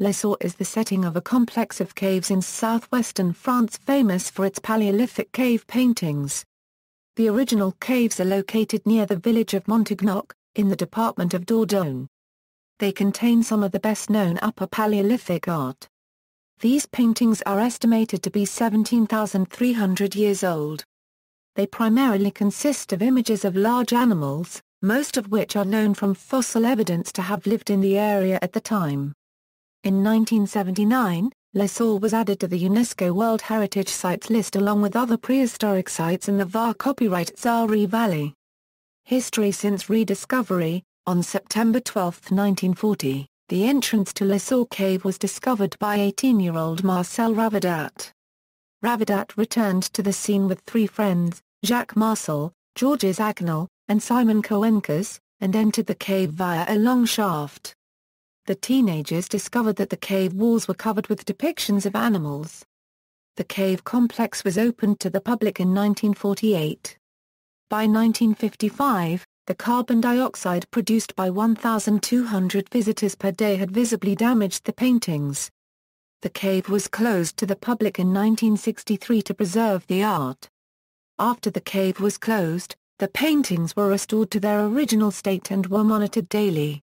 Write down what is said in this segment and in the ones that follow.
Lascaux is the setting of a complex of caves in southwestern France famous for its Paleolithic cave paintings. The original caves are located near the village of Montignac, in the department of Dordogne. They contain some of the best-known Upper Paleolithic art. These paintings are estimated to be 17,300 years old. They primarily consist of images of large animals, most of which are known from fossil evidence to have lived in the area at the time. In 1979, Lascaux was added to the UNESCO World Heritage Sites list along with other prehistoric sites in the Vézère Valley. History since rediscovery. On September 12, 1940, the entrance to Lascaux Cave was discovered by 18-year-old Marcel Ravadat. Ravadat returned to the scene with three friends, Jacques Marcel, Georges Agnel, and Simon Coencas, and entered the cave via a long shaft. The teenagers discovered that the cave walls were covered with depictions of animals. The cave complex was opened to the public in 1948. By 1955, the carbon dioxide produced by 1,200 visitors per day had visibly damaged the paintings. The cave was closed to the public in 1963 to preserve the art. After the cave was closed, the paintings were restored to their original state and were monitored daily.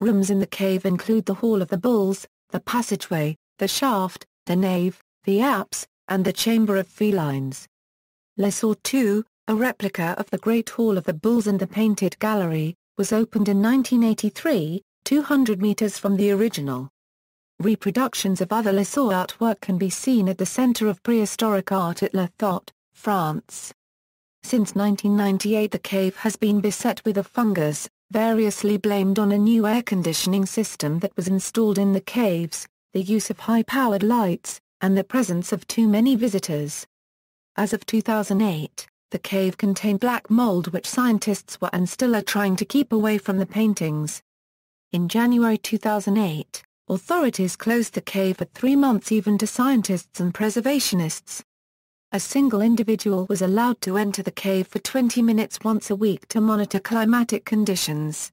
Rooms in the cave include the Hall of the Bulls, the passageway, the shaft, the nave, the apse, and the Chamber of Felines. Lascaux II, a replica of the Great Hall of the Bulls and the Painted Gallery, was opened in 1983, 200 meters from the original. Reproductions of other Lascaux artwork can be seen at the Center of Prehistoric Art at La Thotte, France. Since 1998 the cave has been beset with a fungus, variously blamed on a new air conditioning system that was installed in the caves, the use of high-powered lights, and the presence of too many visitors. As of 2008, the cave contained black mold which scientists were and still are trying to keep away from the paintings. In January 2008, authorities closed the cave for 3 months even to scientists and preservationists. A single individual was allowed to enter the cave for 20 minutes once a week to monitor climatic conditions.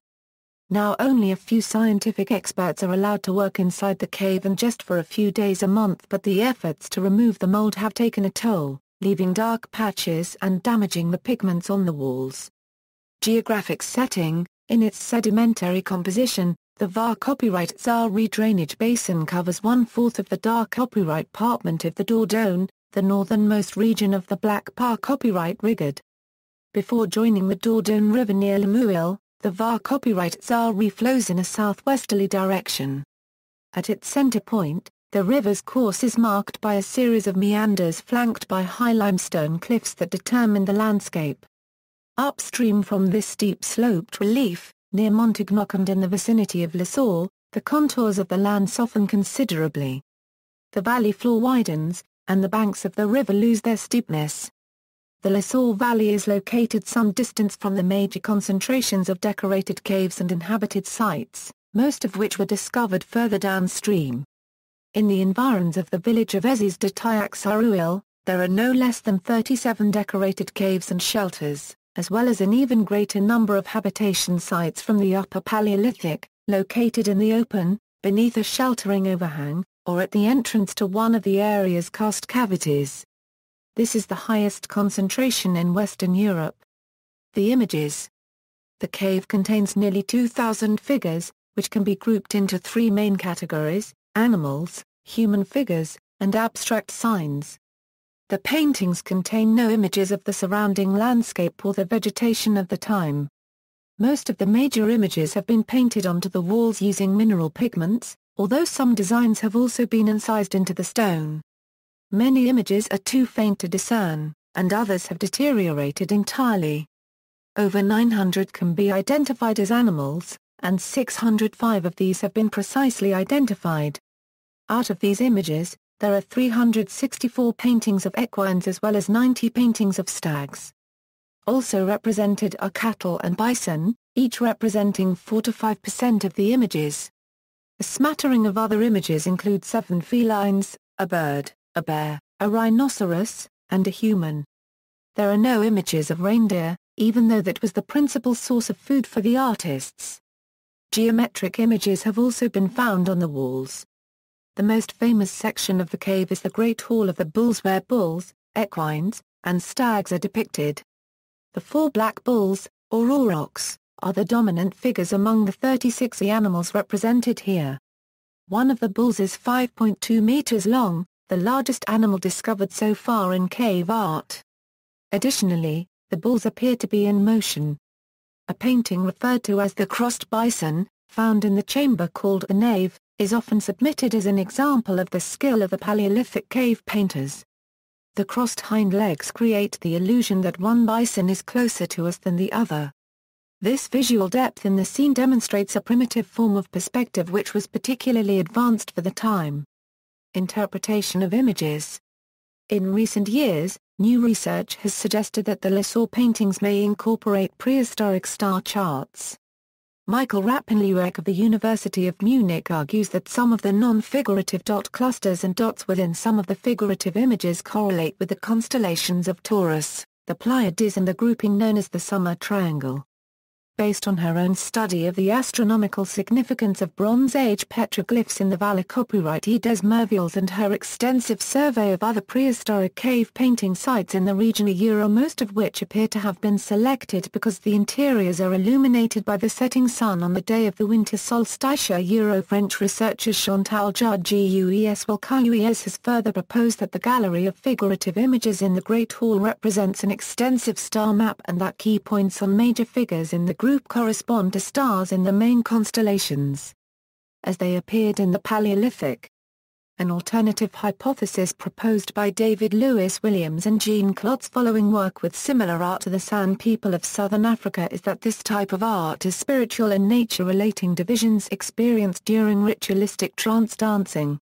Now only a few scientific experts are allowed to work inside the cave and just for a few days a month, but the efforts to remove the mold have taken a toll, leaving dark patches and damaging the pigments on the walls. Geographic setting: in its sedimentary composition, the Vézère drainage basin covers 1/4 of the dark copyright parchment of the Dordogne, the northernmost region of the Black Par copyright rigid. Before joining the Dordogne River near Lamouille, the Vézère flows in a southwesterly direction. At its center point, the river's course is marked by a series of meanders flanked by high limestone cliffs that determine the landscape. Upstream from this steep sloped relief, near Montignac and in the vicinity of Lascaux, the contours of the land soften considerably. The valley floor widens, and the banks of the river lose their steepness. The Lascaux Valley is located some distance from the major concentrations of decorated caves and inhabited sites, most of which were discovered further downstream. In the environs of the village of Vézère de Taillac-sur-Ouille, there are no less than 37 decorated caves and shelters, as well as an even greater number of habitation sites from the Upper Paleolithic, located in the open, beneath a sheltering overhang, or at the entrance to one of the area's karst cavities. This is the highest concentration in Western Europe. The images. The cave contains nearly 2,000 figures, which can be grouped into 3 main categories: animals, human figures, and abstract signs. The paintings contain no images of the surrounding landscape or the vegetation of the time. Most of the major images have been painted onto the walls using mineral pigments, although some designs have also been incised into the stone. Many images are too faint to discern, and others have deteriorated entirely. Over 900 can be identified as animals, and 605 of these have been precisely identified. Out of these images, there are 364 paintings of equines as well as 90 paintings of stags. Also represented are cattle and bison, each representing 4 to 5% of the images. A smattering of other images include 7 felines, a bird, a bear, a rhinoceros, and a human. There are no images of reindeer, even though that was the principal source of food for the artists. Geometric images have also been found on the walls. The most famous section of the cave is the Great Hall of the Bulls, where bulls, equines, and stags are depicted. The 4 black bulls, or aurochs, are the dominant figures among the 36 animals represented here. One of the bulls is 5.2 meters long, the largest animal discovered so far in cave art. Additionally, the bulls appear to be in motion. A painting referred to as the crossed bison, found in the chamber called a nave, is often submitted as an example of the skill of the Paleolithic cave painters. The crossed hind legs create the illusion that one bison is closer to us than the other. This visual depth in the scene demonstrates a primitive form of perspective which was particularly advanced for the time. Interpretation of images. In recent years, new research has suggested that the Lascaux paintings may incorporate prehistoric star charts. Michael Rappenlewek of the University of Munich argues that some of the non-figurative dot clusters and dots within some of the figurative images correlate with the constellations of Taurus, the Pleiades, and the grouping known as the Summer Triangle. Based on her own study of the astronomical significance of Bronze Age petroglyphs in the Valley copyright des Merveilles and her extensive survey of other prehistoric cave painting sites in the region most of which appear to have been selected because the interiors are illuminated by the setting sun on the day of the winter solstice. French researcher Chantal Jaugues has further proposed that the gallery of figurative images in the Great Hall represents an extensive star map and that key points on major figures in the group correspond to stars in the main constellations, as they appeared in the Paleolithic. An alternative hypothesis proposed by David Lewis Williams and Jean Klotz following work with similar art to the San people of southern Africa is that this type of art is spiritual in nature, relating to visions experienced during ritualistic trance dancing.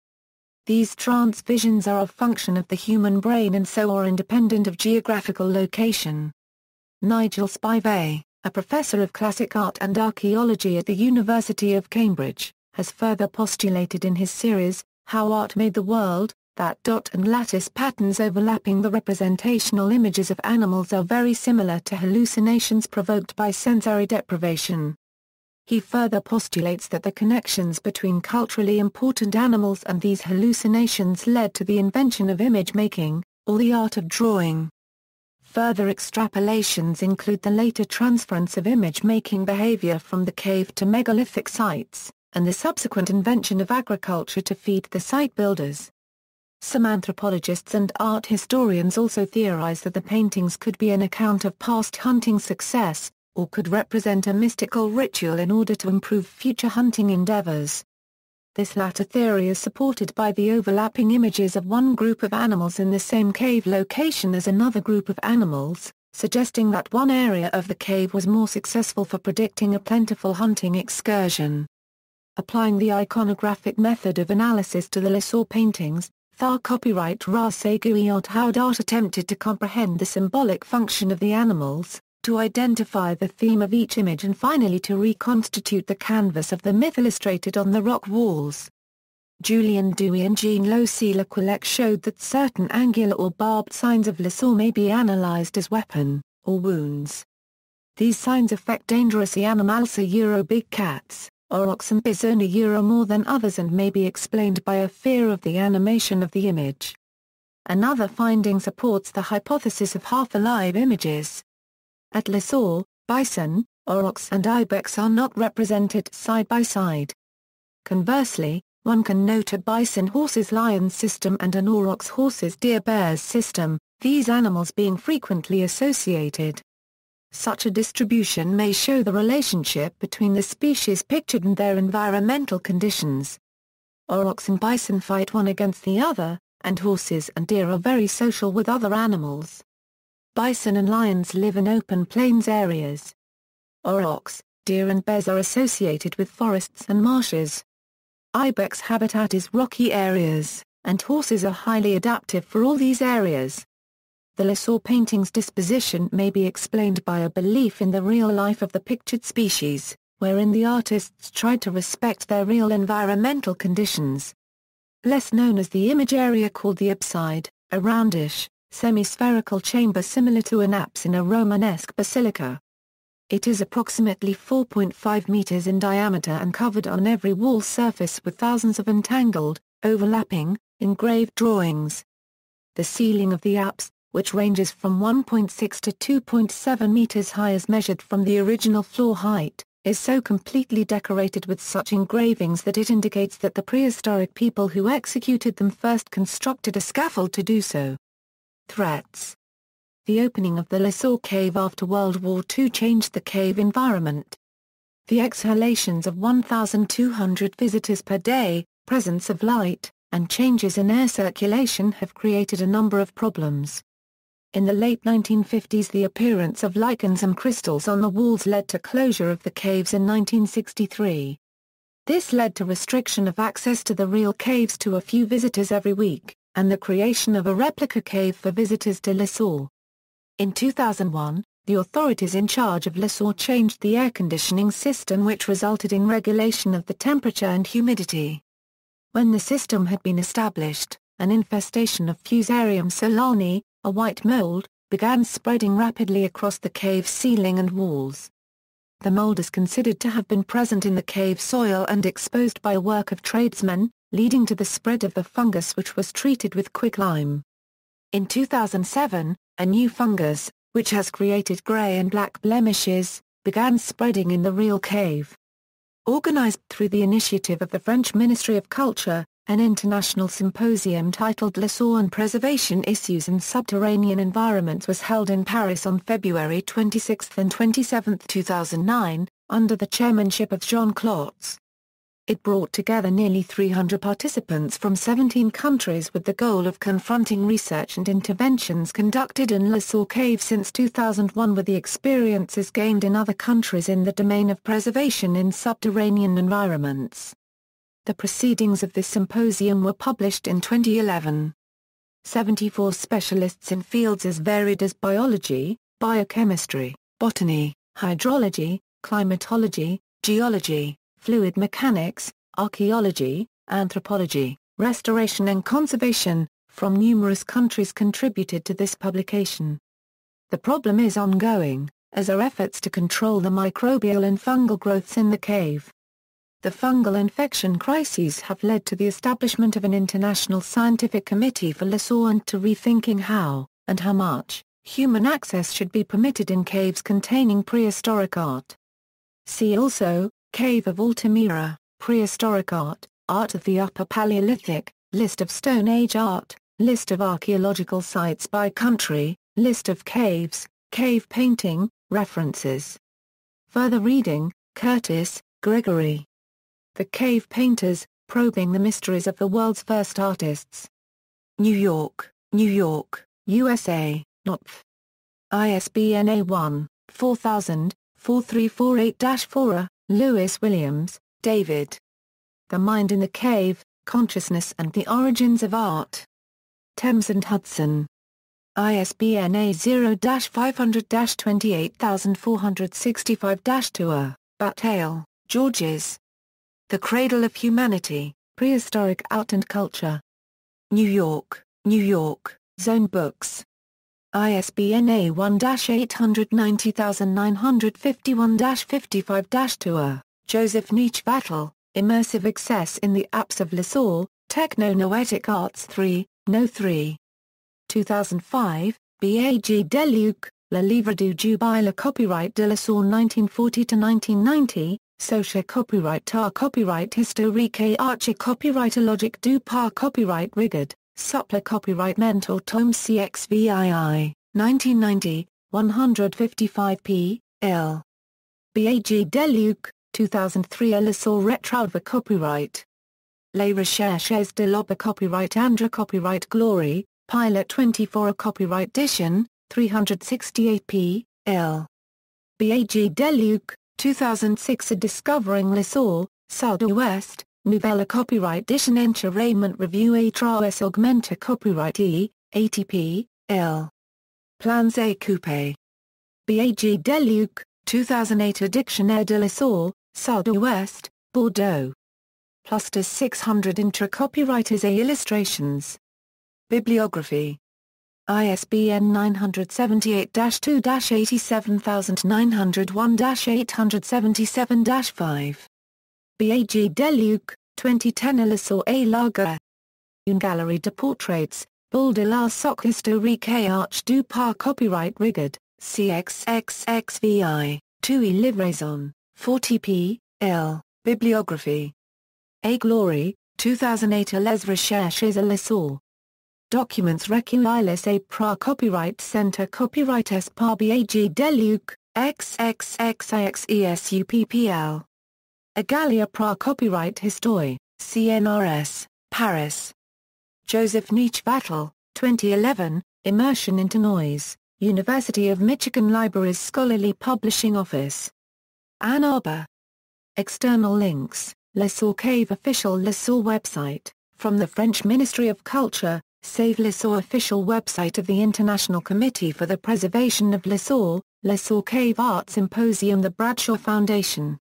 These trance visions are a function of the human brain and so are independent of geographical location. Nigel Spivey, a professor of classic art and archaeology at the University of Cambridge, has further postulated in his series, How Art Made the World, that dot and lattice patterns overlapping the representational images of animals are very similar to hallucinations provoked by sensory deprivation. He further postulates that the connections between culturally important animals and these hallucinations led to the invention of image making, or the art of drawing. Further extrapolations include the later transference of image-making behavior from the cave to megalithic sites, and the subsequent invention of agriculture to feed the site builders. Some anthropologists and art historians also theorize that the paintings could be an account of past hunting success, or could represent a mystical ritual in order to improve future hunting endeavors. This latter theory is supported by the overlapping images of one group of animals in the same cave location as another group of animals, suggesting that one area of the cave was more successful for predicting a plentiful hunting excursion. Applying the iconographic method of analysis to the Lascaux paintings, Thar copyright Lascaux Caves attempted to comprehend the symbolic function of the animals, to identify the theme of each image and finally to reconstitute the canvas of the myth illustrated on the rock walls. Julien Dewey and Jean-Louis Lequelec showed that certain angular or barbed signs of Lascaux may be analyzed as weapon, or wounds. These signs affect dangerous animals big cats, aurochs and bisons more than others and may be explained by a fear of the animation of the image. Another finding supports the hypothesis of half-alive images. At Lascaux, bison, aurochs and ibex are not represented side by side. Conversely, one can note a bison horses-lions system and an aurochs horses-deer-bears system, these animals being frequently associated. Such a distribution may show the relationship between the species pictured and their environmental conditions. Aurochs and bison fight one against the other, and horses and deer are very social with other animals. Bison and lions live in open plains areas. Aurochs, deer and bears are associated with forests and marshes. Ibex habitat is rocky areas, and horses are highly adaptive for all these areas. The Lascaux painting's disposition may be explained by a belief in the real life of the pictured species, wherein the artists tried to respect their real environmental conditions. Less known as the image area called the apside, a roundish, semi-spherical chamber similar to an apse in a Romanesque basilica. It is approximately 4.5 meters in diameter and covered on every wall surface with thousands of entangled, overlapping, engraved drawings. The ceiling of the apse, which ranges from 1.6 to 2.7 meters high as measured from the original floor height, is so completely decorated with such engravings that it indicates that the prehistoric people who executed them first constructed a scaffold to do so. Threats. The opening of the Lascaux Cave after World War II changed the cave environment. The exhalations of 1,200 visitors per day, presence of light, and changes in air circulation have created a number of problems. In the late 1950s, the appearance of lichens and crystals on the walls led to closure of the caves in 1963. This led to restriction of access to the real caves to a few visitors every week, and the creation of a replica cave for visitors to Lascaux. In 2001, the authorities in charge of Lascaux changed the air conditioning system, which resulted in regulation of the temperature and humidity. When the system had been established, an infestation of Fusarium solani, a white mold, began spreading rapidly across the cave's ceiling and walls. The mold is considered to have been present in the cave soil and exposed by a work of tradesmen, leading to the spread of the fungus, which was treated with quicklime. In 2007, a new fungus, which has created grey and black blemishes, began spreading in the real cave. Organized through the initiative of the French Ministry of Culture, an international symposium titled Lascaux and Preservation Issues in Subterranean Environments was held in Paris on February 26 and 27, 2009, under the chairmanship of Jean Clotz. It brought together nearly 300 participants from 17 countries with the goal of confronting research and interventions conducted in Lascaux Caves since 2001 with the experiences gained in other countries in the domain of preservation in subterranean environments. The proceedings of this symposium were published in 2011. 74 specialists in fields as varied as biology, biochemistry, botany, hydrology, climatology, geology, fluid mechanics, archaeology, anthropology, restoration and conservation, from numerous countries contributed to this publication. The problem is ongoing, as are efforts to control the microbial and fungal growths in the cave. The fungal infection crises have led to the establishment of an international scientific committee for Lascaux and to rethinking how, and how much, human access should be permitted in caves containing prehistoric art. See also, Cave of Altamira, Prehistoric Art, Art of the Upper Paleolithic, List of Stone Age art, List of archaeological sites by country, List of caves, cave painting, references. Further reading, Curtis, Gregory. The Cave Painters, Probing the Mysteries of the World's First Artists. New York, USA, Knopf. ISBN A1-4000, 4348-4. Lewis Williams, David. The Mind in the Cave, Consciousness and the Origins of Art. Thames and Hudson. ISBN A0-500-28465-2. Battale, Georges. The Cradle of Humanity, Prehistoric Art and Culture. New York, Zone Books. ISBN A1-890951-55-2. Joseph Neich-Vattel, Immersive Access in the Apse of Lascaux, Techno-Noetic Arts 3, No 3. 2005, B.A.G. Deluc, Le Livre du Jubile Copyright de Lascaux 1940-1990, Socia Copyright Tar Copyright Historique et Archi Copyright Logique du Par Copyright Rigard. Suppler Copyright Mentor Tome CXVII, 1990, 155 p. L. B.A.G. Deluc, 2003. A Lascaux Retrouve Copyright. Les Recherches de l'Aube Copyright Andra Copyright Glory, Pilot 24. A Copyright Edition, 368 p. L. B.A.G. Deluc, 2006. A Discovering Lascaux, Southwest, Nouvelle Copyright Edition Enchirement Review et Traces Augmente Copyright E, 80 p. L. Plans et Coupé. B.A.G. Deluc, 2008. A Dictionnaire de Lascaux, Southwest, Bordeaux. Plus 600 intra-copywriters et illustrations. Bibliography. ISBN 978-2-87901-877-5. B.A.G. Deluc, 2010. A Lascaux et Lager. Une galerie de portraits, Bulle de la Soc historique arch du par copyright rigid, CXXXVI, 2 livraison, 40 p. L. Bibliographie. A Glory, 2008 Les Recherches à l'Essor. Documents recueillis et par Copyright Center Copyrightes par Bag Deluc, XXXIXESUPPL. Agalia par Copyright History, CNRS, Paris. Joseph Neich-Vattel, 2011, Immersion into Noise, University of Michigan Libraries Scholarly Publishing Office. Ann Arbor. External links, Lascaux Cave official Lascaux website, from the French Ministry of Culture, Save Lascaux official website of the International Committee for the Preservation of Lascaux, Lascaux Cave Art Symposium, the Bradshaw Foundation.